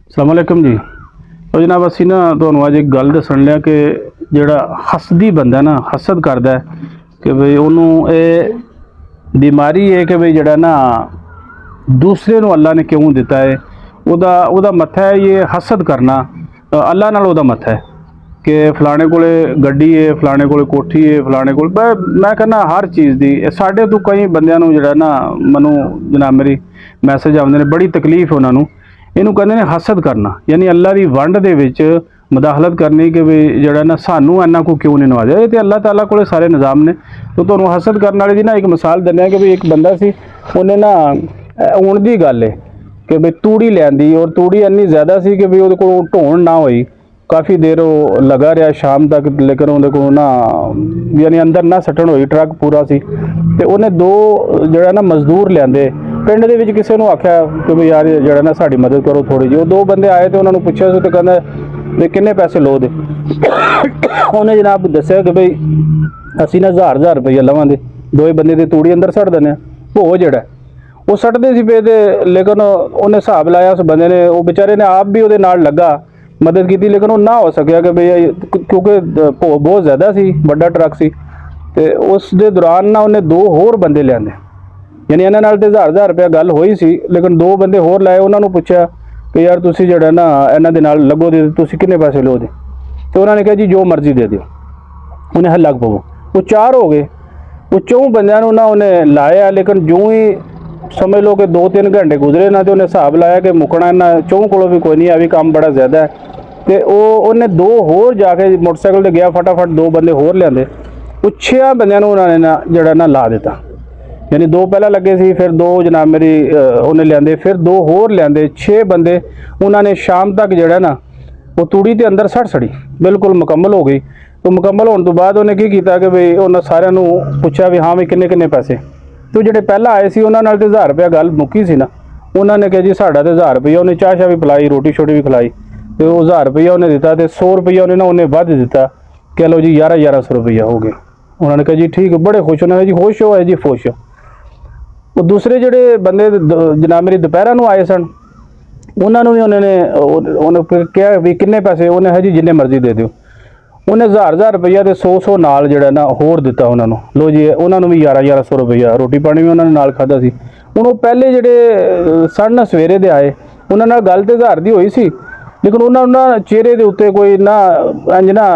अस्सलाम वालेकुम जी। तो जनाब असी ना तुहानूं अज एक गल दस्सण लिया कि जिहड़ा हसदी बंदा ना हसद करदा है कि बई उहनूं ये बीमारी है कि बई जिहड़ा ना दूसरे नूं अल्लाह ने क्यों दिता है, उहदा मत्था है ये हसद करना। अल्लाह नाल उहदा मत्था है कि फलाने कोले गड्डी है, फलाने कोले कोठी है, फलाने कोल मैं कहना हर चीज़ दी साढ़े तो कई बंदियां नूं जिहड़ा ना मैनूं जनाब मेरी मैसेज आउंदे ने, बड़ी तकलीफ उहनां नूं। इहनूं कहंदे ने हसद करना, यानी अल्लाह की वंड दे विच मुदाखलत करनी कि भी जिहड़ा ना सानू इन्ना को क्यों नहीं नवाजा। ये तो अल्लाह ताला कोले सारे निज़ाम ने। तो तुहानूं हसद करने वाले दी ना एक मिसाल दिंदे कि भी एक बंदा सी, उन्हें ना हुण दी गल है कि भी तूड़ी लियांदी और तूड़ी इन्नी ज़्यादा सी कि भी उहदे कोल ढोण ना होई। काफ़ी देर वो लगा रहा शाम तक, लेकिन उहदे कोल ना यानी अंदर ना सट्टण होई, ट्रक पूरा सी। तो उन्हें दो जिहड़ा ना मजदूर लियांदे, पिंड दे विच किसी नूं आख्या कि भी यार जिहड़ा ना साडी मदद करो थोड़ी जी। वो दो बंदे आए तो उन्होंने पुछया तो कहंदा भी किन्ने पैसे लो दे। उन्हें जनाब दस्सिया कि बई असीं ना 1000 रुपया लवांगे, दो बंदे दी तूड़ी अंदर सट दिंदे। भो जिहड़ा वो सटदे सी पे ते, लेकिन उन्हें हिसाब लाया उस बंदे ने, वो बेचारे ने आप भी उहदे नाल लगा मदद की, लेकिन वो ना हो सकिया कि बई क्योंकि भो बहुत ज़्यादा सी, बड़ा ट्रक सी। ते उस दे दौरान ना उन्हें दो होर बंदे लिआंदे, यानी इन्हां नाल ते 1000 रुपया गल होई सी, लेकिन दो बंदे होर लाए। उन्होंने पुछया कि यार तुसीं जिहड़ा ना इन्हां दे नाल लगो दे, तुसीं किन्ने पैसे लो दे। तो उन्होंने कहा जी जो मर्जी दे दिओ। उन्हें हल लग पवो, वो 4 हो गए। वो 4 बंदियां नूं ना उन्हें लाया, लेकिन जो ही समझ लो कि 2-3 घंटे गुजरे ना, तो उन्हें हिसाब लाया कि मुकना इन्हां 4 कोलों भी कोई नहीं, आ भी काम बड़ा ज़्यादा है। तो उन्हें दो होर जाके मोटरसाइकिल ते गया, फटाफट दो बंदे होर लिआंदे। वो 6 बंदियां नूं उन्होंने ना जिहड़ा ना ला दिता, यानी 2 पहला लगे सी, फिर 2 जनाब मेरी उन्हें लिआंदे, फिर 2 होर लिआंदे। 6 बंदे उन्होंने शाम तक जिहड़ा ना वो तूड़ी ते अंदर सट छड़ी, बिल्कुल मुकम्मल हो गई। तो मुकम्मल होने तो बाद उन्हें की कीता कि बई उन्होंने सारिਆਂ ਨੂੰ ਪੁੱਛਿਆ भी हाँ भी किन्ने किन्ने पैसे। तो ਜਿਹੜੇ ਪਹਿਲਾਂ आए सी उन्होंने नाल ते 1000 रुपया गल मुक्की सी ना। उन्होंने कहा जी साढ़ा तो 1000 रुपया, उन्हें चाह शाह भी पिलाई, रोटी शोटी भी खिलाई। तो वो 1000 रुपया उन्हें दिता, तो 100 रुपया उन्हें ना उन्हें वध दिता। कह लो जी 1100 रुपया हो गए। उन्होंने कहा जी ठीक, बड़े खुश। उन्होंने जी खुश हो, है जी खुश हो। वो दूसरे ਜਿਹੜੇ ਬੰਦੇ जनाब मेरी ਦੁਪਹਿਰਾਂ ਨੂੰ ਆਏ ਸਨ, ਉਹਨਾਂ ਨੂੰ ਵੀ ਉਹਨੇ ਕਿਹਾ ਵੀ ਕਿੰਨੇ ਪੈਸੇ। ਉਹਨੇ ਹੈ ਜੀ ਜਿੰਨੇ ਮਰਜ਼ੀ ਦੇ ਦਿਓ। ਉਹਨੇ 1000 ਰੁਪਈਆ ਤੇ 100 ਨਾਲ ਜਿਹੜਾ ਨਾ ਹੋਰ ਦਿੱਤਾ ਉਹਨਾਂ ਨੂੰ। ਲੋ ਜੀ ਉਹਨਾਂ ਨੂੰ ਵੀ 1100 ਰੁਪਈਆ, ਰੋਟੀ ਪਾਣੀ ਵੀ ਉਹਨਾਂ ਨੇ ਨਾਲ ਖਾਧਾ ਸੀ। ਹੁਣ ਉਹ ਪਹਿਲੇ ਜਿਹੜੇ ਸਨ ਸਵੇਰੇ ਦੇ ਆਏ, ਉਹਨਾਂ ਨਾਲ ਗੱਲ ਤੇ 1000 ਦੀ ਹੋਈ ਸੀ, ਲੇਕਿਨ ਉਹਨਾਂ ਚਿਹਰੇ ਦੇ ਉੱਤੇ ਕੋਈ ਨਾ ਇੰਜ ਨਾ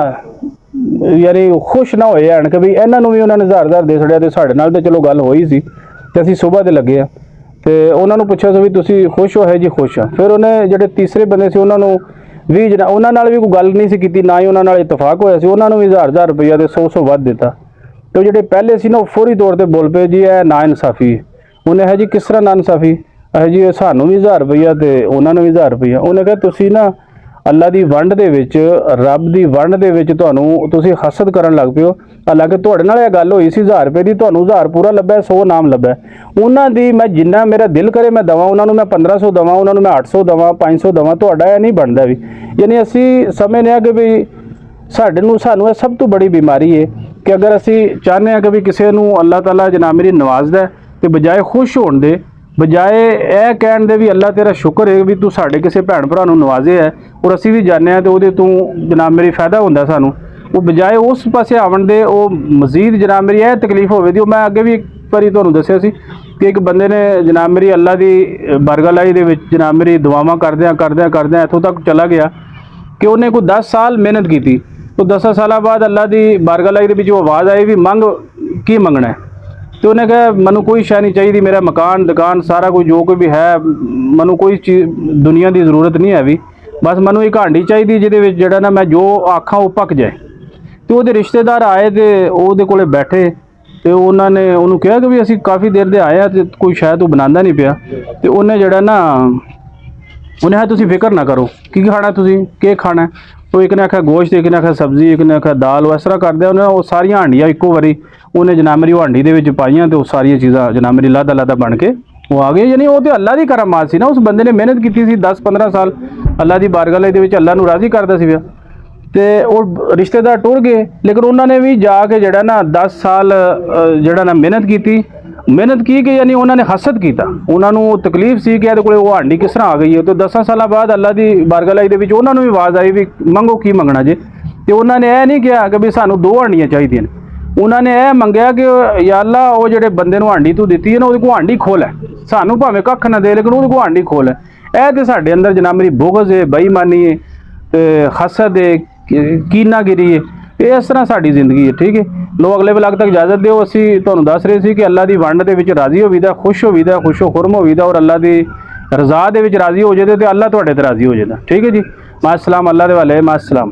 ਯਾਨੀ ਖੁਸ਼ ਨਾ ਹੋਏ ਹਨ ਕਿ ਵੀ ਇਹਨਾਂ ਨੂੰ ਵੀ ਉਹਨਾਂ ਨੇ 1000 ਦੇ ਛੜਿਆ। ਤੇ ਸਾਡੇ ਨਾਲ ਤੇ ਚਲੋ ਗੱਲ ਹੋਈ ਸੀ, ਤੇ ਅਸੀਂ ਸਵੇਰ ਦੇ ਲੱਗੇ ਆ। ਤੇ ਉਹਨਾਂ ਨੂੰ ਪੁੱਛਿਆ ਸੀ ਵੀ ਤੁਸੀਂ ਖੁਸ਼ ਹੋ? ਹੈ ਜੀ ਖੁਸ਼ ਆ। ਫਿਰ ਉਹਨੇ ਜਿਹੜੇ ਤੀਸਰੇ ਬੰਦੇ ਸੀ ਉਹਨਾਂ ਨੂੰ ਵੀ ਉਹਨਾਂ ਨਾਲ ਵੀ ਕੋਈ ਗੱਲ ਨਹੀਂ ਸੀ ਕੀਤੀ, ਨਾ ਹੀ ਉਹਨਾਂ ਨਾਲ ਇਤਫਾਕ ਹੋਇਆ ਸੀ। ਉਹਨਾਂ ਨੂੰ ਵੀ 1000 ਰੁਪਈਆ ਤੇ 100 ਵੱਧ ਦਿੱਤਾ। ਤੇ ਜਿਹੜੇ ਪਹਿਲੇ ਸੀ ਨਾ ਉਹ ਫੌਰੀ ਤੌਰ ਤੇ ਬੋਲ ਪਏ ਜੀ ਇਹ ਨਾ ਇਨਸਾਫੀ ਹੈ। ਉਹਨੇ ਹੈ ਜੀ ਕਿਸ ਤਰ੍ਹਾਂ ਨਾ ਇਨਸਾਫੀ ਹੈ ਜੀ, ਸਾਨੂੰ ਵੀ 1000 ਰੁਪਈਆ ਤੇ ਉਹਨਾਂ ਨੂੰ ਵੀ 1000 ਰੁਪਈਆ। ਉਹਨੇ ਕਿਹਾ ਤੁਸੀਂ ਨਾ ਅੱਲਾ ਦੀ ਵੰਡ ਦੇ ਵਿੱਚ, ਰੱਬ ਦੀ ਵੰਡ ਦੇ ਵਿੱਚ ਤੁਸੀਂ ਹਸਦ ਕਰਨ ਲੱਗ ਪਏ ਹੋ। ਹਾਲਾਂਕਿ ਤੁਹਾਡੇ ਨਾਲ ਇਹ ਗੱਲ ਹੋਈ ਸੀ 1000 ਰੁਪਏ ਦੀ, ਤੁਹਾਨੂੰ 1000 ਪੂਰਾ ਲੱਭਾ, 100 ਨਾਮ ਲੱਭਾ। ਉਹਨਾਂ ਦੀ ਮੈਂ ਜਿੰਨਾ ਮੇਰਾ ਦਿਲ ਕਰੇ ਮੈਂ ਦੇਵਾਂ, ਉਹਨਾਂ ਨੂੰ ਮੈਂ 1500 ਦੇਵਾਂ, ਉਹਨਾਂ ਨੂੰ ਮੈਂ 800 ਦੇਵਾਂ, 500 ਦੇਵਾਂ, ਤੁਹਾਡਾ ਇਹ ਨਹੀਂ ਬਣਦਾ ਵੀ। ਯਾਨੀ ਅਸੀਂ ਸਮਝਦੇ ਹਾਂ ਕਿ ਵੀ ਸਾਨੂੰ ਇਹ ਸਭ ਤੋਂ ਬੜੀ ਬਿਮਾਰੀ ਹੈ ਕਿ ਅਗਰ ਅਸੀਂ ਚਾਹੁੰਦੇ ਹਾਂ ਕਿ ਵੀ ਕਿਸੇ ਨੂੰ ਅੱਲਾਹ ਤਾਲਾ ਜਨਾਬ ਮੇਰੀ ਨਵਾਜ਼ਦਾ, ਤੇ ਬਜਾਏ ਖੁਸ਼ ਹੋਣ ਦੇ, ਬਜਾਏ ਇਹ ਕਹਿਣ ਦੇ ਵੀ ਅੱਲਾ ਤੇਰਾ ਸ਼ੁਕਰ ਹੈ ਵੀ ਤੂੰ ਸਾਡੇ ਕਿਸੇ ਭੈਣ ਭਰਾ ਨੂੰ ਨਵਾਜ਼ਿਆ ਹੈ ਔਰ ਅਸੀਂ ਵੀ ਜਾਣਦੇ ਹਾਂ ਤੇ ਉਹਦੇ ਤੋਂ ਜਨਾਬ ਮੇਰੀ ਫਾਇਦਾ ਹੁੰਦਾ ਸਾਨੂੰ, ਉਹ ਬਜਾਏ ਉਸ ਪਾਸੇ ਆਉਣ ਦੇ ਉਹ ਮਜ਼ੀਦ ਜਨਾਬ ਮੇਰੀ ਇਹ ਤਕਲੀਫ ਹੋਵੇ ਦੀ। ਉਹ ਮੈਂ ਅੱਗੇ ਵੀ ਇੱਕ ਵਾਰੀ ਤੁਹਾਨੂੰ ਦੱਸਿਆ ਸੀ ਕਿ ਇੱਕ ਬੰਦੇ ਨੇ ਜਨਾਬ ਮੇਰੀ ਅੱਲਾ ਦੀ ਬਰਗਲਾਈ ਦੇ ਵਿੱਚ ਜਨਾਬ ਮੇਰੀ ਦੁਆਵਾਂ ਕਰਦਿਆਂ ਇੱਥੋਂ ਤੱਕ ਚਲਾ ਗਿਆ ਕਿ ਉਹਨੇ ਕੋਈ 10 ਸਾਲ ਮਿਹਨਤ ਕੀਤੀ। तो 10 साल बाद अल्लाह की बारगाह के वो आवाज़ आई भी मंग की मंगना है। तो उन्हें कहा मैनू कोई शह नहीं चाहिए, मेरा मकान दुकान सारा कुछ जो कोई भी है, मैनू कोई चीज़ दुनिया की जरूरत नहीं है भी, बस मैनू एक हांडी चाहिए जिहदे जड़ा ना मैं जो आखा वो पक जाए। तो वो रिश्तेदार आए तो वो कोले बैठे, तो उन्होंने उन्होंने कहा कि भी असी काफ़ी देर दे आए तो कोई शायद वो बनाता नहीं पिया। तो उन्हें जड़ा ना उन्हें तुसी फिक्र ना करो की खाना, तुसी के खाना है। तो एक ने आखा गोश्त, एक ने आखा सब्जी, एक ने आखा दाल। वो इस तरह करते उन्हें वो सारिया हांडियाँ इक्को बारी उन्हें जनाब मेरी हांडी दे विच पाईयां, तो सारिया चीज़ां जनाब मेरी लादा बन के वो आ गए। यानी वो तो अल्लाह की करामात सी ना, उस बंदे ने मेहनत की सी 10-15 साल अल्लाह की बारगाह दे विच अल्लाह नूं राज़ी करदा सी। तो वो रिश्तेदार टुर गए, लेकिन उन्होंने भी जाके जड़ा ना 10 साल जड़ा ना मेहनत की, ਮਿਹਨਤ ਕੀ ਕਿ ਯਾਨੀ ਉਹਨਾਂ ਨੇ ਹਸਦ ਕੀਤਾ, ਉਹਨਾਂ ਨੂੰ ਤਕਲੀਫ ਸੀ ਕਿ ਇਹਦੇ ਕੋਲੇ ਉਹ ਹਾਂਡੀ ਕਿਸ ਤਰ੍ਹਾਂ ਆ ਗਈ ਹੈ। ਤੇ 10 ਸਾਲਾਂ ਬਾਅਦ ਅੱਲਾ ਦੀ ਬਾਰਗਾਹ ਦੇ ਵਿੱਚ ਉਹਨਾਂ ਨੂੰ ਵੀ ਆਵਾਜ਼ ਆਈ ਵੀ ਮੰਗੋ ਕੀ ਮੰਗਣਾ ਜੇ। ਤੇ ਉਹਨਾਂ ਨੇ ਇਹ ਨਹੀਂ ਕਿਹਾ ਕਿ ਵੀ ਸਾਨੂੰ 2 ਹਾਂਡੀਆਂ ਚਾਹੀਦੀਆਂ ਨੇ, ਉਹਨਾਂ ਨੇ ਇਹ ਮੰਗਿਆ ਕਿ ਯਾ ਅੱਲਾ ਉਹ ਜਿਹੜੇ ਬੰਦੇ ਨੂੰ ਹਾਂਡੀ ਤੂੰ ਦਿੱਤੀ ਹੈ ਨਾ ਉਹਦੇ ਕੋਲ ਹਾਂਡੀ ਖੋਲ ਹੈ, ਸਾਨੂੰ ਭਾਵੇਂ ਕੱਖ ਨਾ ਦੇ ਲੇਕਿਨ ਉਹਦੇ ਕੋਲ ਹਾਂਡੀ ਖੋਲ ਹੈ। ਇਹ ਤੇ ਸਾਡੇ ਅੰਦਰ ਜਨਾਬ ਮੇਰੀ ਬੁਗਜ਼ ਹੈ, ਬੇਈਮਾਨੀ ਹੈ, ਹਸਦ ਹੈ, ਕੀਨਾਗਿਰੀ ਹੈ, ਇਹ ਇਸ ਤਰ੍ਹਾਂ ਸਾਡੀ ਜ਼ਿੰਦਗੀ ਹੈ। ਠੀਕ ਹੈ, ਲੋ ਅਗਲੇ ਵਲਗ ਤੱਕ ਇਜਾਜ਼ਤ ਦਿਓ। ਅਸੀਂ ਤੁਹਾਨੂੰ ਦੱਸ ਰਹੇ ਸੀ ਕਿ ਅੱਲਾ ਦੀ ਵੰਡ ਦੇ ਵਿੱਚ ਰਾਜ਼ੀ ਹੋਵੀਦਾ, ਖੁਸ਼ ਹੋਵੀਦਾ, ਖੁਸ਼ੋ ਖੁਰਮ ਹੋਵੀਦਾ ਔਰ ਅੱਲਾ ਦੀ ਰਜ਼ਾ ਦੇ ਵਿੱਚ ਰਾਜ਼ੀ ਹੋ ਜਾਏ ਤੇ ਅੱਲਾ ਤੁਹਾਡੇ ਤੇ ਰਾਜ਼ੀ ਹੋ ਜਾਂਦਾ। ਠੀਕ ਹੈ ਜੀ, ਮਾਸਲਾਮ, ਅੱਲਾ ਦੇ ਵਾਲੇ, ਮਾਸਲਾਮ।